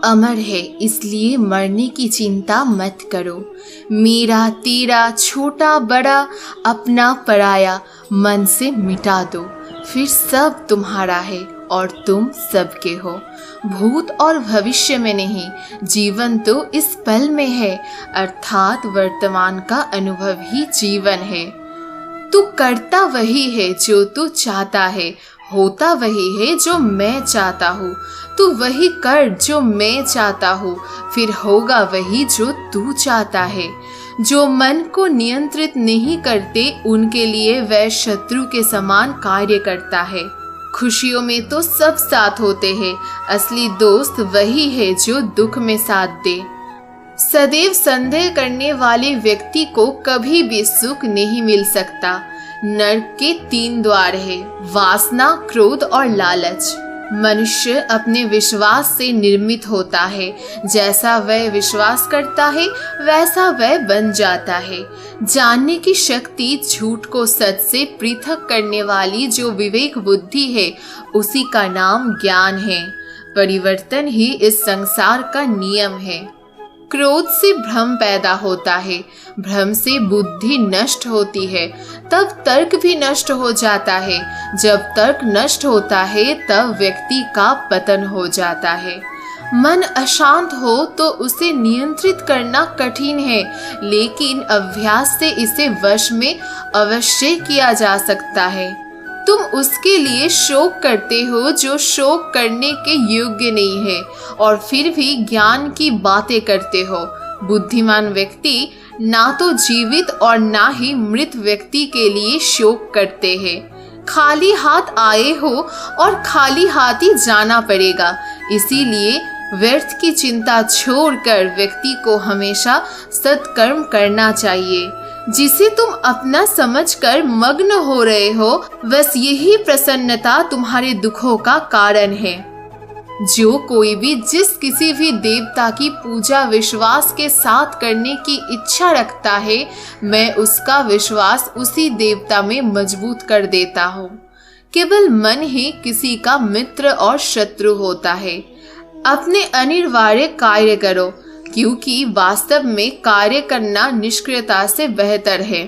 अमर है, इसलिए मरने की चिंता मत करो। मेरा तेरा छोटा बड़ा अपना पराया मन से मिटा दो, फिर सब तुम्हारा है और तुम सबके हो। भूत और भविष्य में नहीं, जीवन तो इस पल में है, अर्थात वर्तमान का अनुभव ही जीवन है। तू करता वही है जो तू चाहता है, होता वही है जो मैं चाहता हूँ। तू वही कर जो मैं चाहता हूँ, फिर होगा वही जो तू चाहता है। जो मन को नियंत्रित नहीं करते, उनके लिए वह शत्रु के समान कार्य करता है। खुशियों में तो सब साथ होते हैं, असली दोस्त वही है जो दुख में साथ दे। सदैव संदेह करने वाले व्यक्ति को कभी भी सुख नहीं मिल सकता। नरक के 3 द्वार है, वासना, क्रोध और लालच। मनुष्य अपने विश्वास से निर्मित होता है, जैसा वह विश्वास करता है वैसा वह बन जाता है। जानने की शक्ति, झूठ को सच से पृथक करने वाली जो विवेक बुद्धि है, उसी का नाम ज्ञान है। परिवर्तन ही इस संसार का नियम है। क्रोध से भ्रम पैदा होता है, भ्रम से बुद्धि नष्ट होती है, तब तर्क भी नष्ट हो जाता है। जब तर्क नष्ट होता है तब व्यक्ति का पतन हो जाता है। मन अशांत हो तो उसे नियंत्रित करना कठिन है, लेकिन अभ्यास से इसे वश में अवश्य किया जा सकता है। तुम उसके लिए शोक करते हो जो शोक करने के योग्य नहीं है, और फिर भी ज्ञान की बातें करते हो। बुद्धिमान व्यक्ति ना तो जीवित और ना ही मृत व्यक्ति के लिए शोक करते हैं। खाली हाथ आए हो और खाली हाथ ही जाना पड़ेगा, इसीलिए व्यर्थ की चिंता छोड़कर व्यक्ति को हमेशा सत्कर्म करना चाहिए। जिसे तुम अपना समझकर मग्न हो रहे हो, बस यही प्रसन्नता तुम्हारे दुखों का कारण है। जो कोई भी जिस किसी भी देवता की पूजा विश्वास के साथ करने की इच्छा रखता है, मैं उसका विश्वास उसी देवता में मजबूत कर देता हूँ। केवल मन ही किसी का मित्र और शत्रु होता है। अपने अनिवार्य कार्य करो, क्योंकि वास्तव में कार्य करना निष्क्रियता से बेहतर है।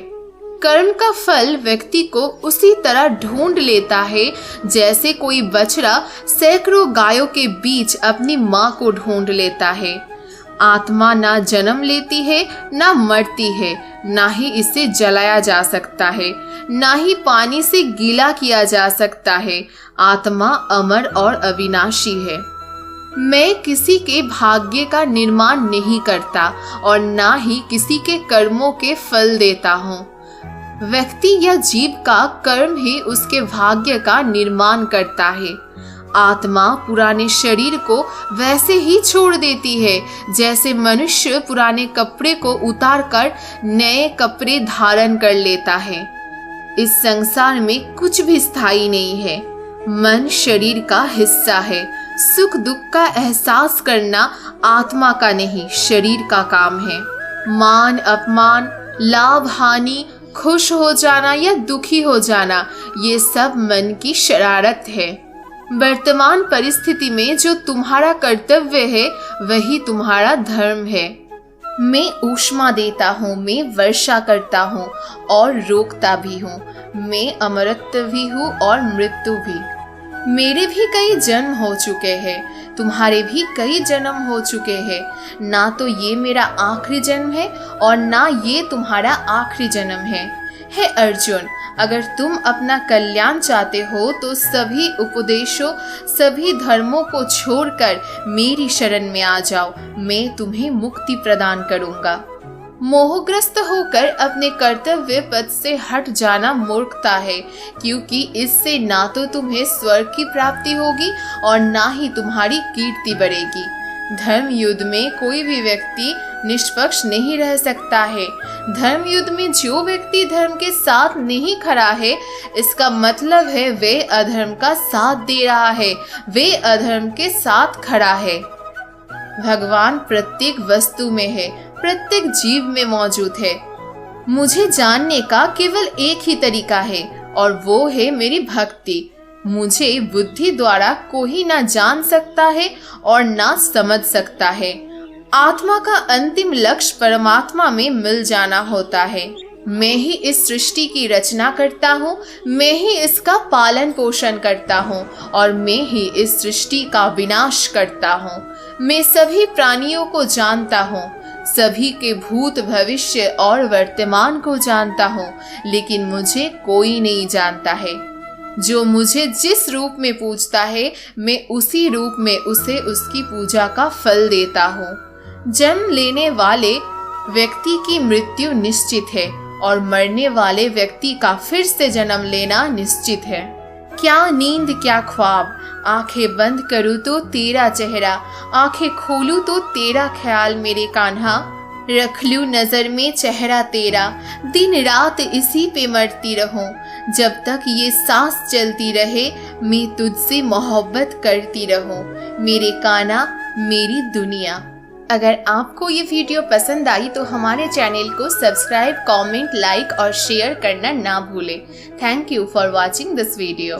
कर्म का फल व्यक्ति को उसी तरह ढूंढ लेता है जैसे कोई बछड़ा सैकड़ों गायों के बीच अपनी माँ को ढूंढ लेता है। आत्मा ना जन्म लेती है ना मरती है, ना ही इसे जलाया जा सकता है, ना ही पानी से गीला किया जा सकता है। आत्मा अमर और अविनाशी है। मैं किसी के भाग्य का निर्माण नहीं करता और ना ही किसी के कर्मों के फल देता हूँ। व्यक्ति या जीव का कर्म ही उसके भाग्य का निर्माण करता है। आत्मा पुराने शरीर को वैसे ही छोड़ देती है जैसे मनुष्य पुराने कपड़े को उतारकर नए कपड़े धारण कर लेता है। इस संसार में कुछ भी स्थायी नहीं है। मन शरीर का हिस्सा है। सुख दुख का एहसास करना आत्मा का नहीं, शरीर का काम है। मान अपमान, लाभ हानि, खुश हो जाना या दुखी हो जाना, ये सब मन की शरारत है। वर्तमान परिस्थिति में जो तुम्हारा कर्तव्य है वही तुम्हारा धर्म है। मैं ऊष्मा देता हूँ, मैं वर्षा करता हूँ और रोकता भी हूँ। मैं अमरत्व भी हूँ और मृत्यु भी। मेरे भी कई जन्म हो चुके हैं, तुम्हारे भी कई जन्म हो चुके हैं। ना तो ये मेरा आखिरी जन्म है और ना ये तुम्हारा आखिरी जन्म है। हे अर्जुन, अगर तुम अपना कल्याण चाहते हो तो सभी उपदेशों, सभी धर्मों को छोड़कर मेरी शरण में आ जाओ। मैं तुम्हें मुक्ति प्रदान करूंगा। मोहग्रस्त होकर अपने कर्तव्य पथ से हट जाना मूर्खता है, क्योंकि इससे ना तो तुम्हें स्वर्ग की प्राप्ति होगी और ना ही तुम्हारी कीर्ति बढ़ेगी। धर्म युद्ध में कोई भी व्यक्ति निष्पक्ष नहीं रह सकता है। धर्म युद्ध में जो व्यक्ति धर्म के साथ नहीं खड़ा है, इसका मतलब है वे अधर्म का साथ दे रहा है, वे अधर्म के साथ खड़ा है। भगवान प्रत्येक वस्तु में है, प्रत्येक जीव में मौजूद है। मुझे जानने का केवल एक ही तरीका है और वो है मेरी भक्ति। मुझे बुद्धि द्वारा कोई ना जान सकता है और ना समझ सकता है। आत्मा का अंतिम लक्ष्य परमात्मा में मिल जाना होता है। मैं ही इस सृष्टि की रचना करता हूँ, मैं ही इसका पालन पोषण करता हूँ और मैं ही इस सृष्टि का विनाश करता हूँ। मैं सभी प्राणियों को जानता हूँ, सभी के भूत भविष्य और वर्तमान को जानता हूँ, लेकिन मुझे कोई नहीं जानता है। जो मुझे जिस रूप में पूजता है, मैं उसी रूप में उसे उसकी पूजा का फल देता हूँ। जन्म लेने वाले व्यक्ति की मृत्यु निश्चित है और मरने वाले व्यक्ति का फिर से जन्म लेना निश्चित है। क्या नींद क्या ख्वाब, आंखें बंद करूँ तो तेरा चेहरा, आंखें खोलूं तो तेरा ख्याल मेरे कान्हा। रख लूं नजर में चेहरा तेरा, दिन रात इसी पे मरती रहूं। जब तक ये सांस चलती रहे, मैं तुझसे मोहब्बत करती रहूं। मेरे कान्हा मेरी दुनिया। अगर आपको ये वीडियो पसंद आई तो हमारे चैनल को सब्सक्राइब, कमेंट, लाइक और शेयर करना ना भूलें। Thank you for watching this video.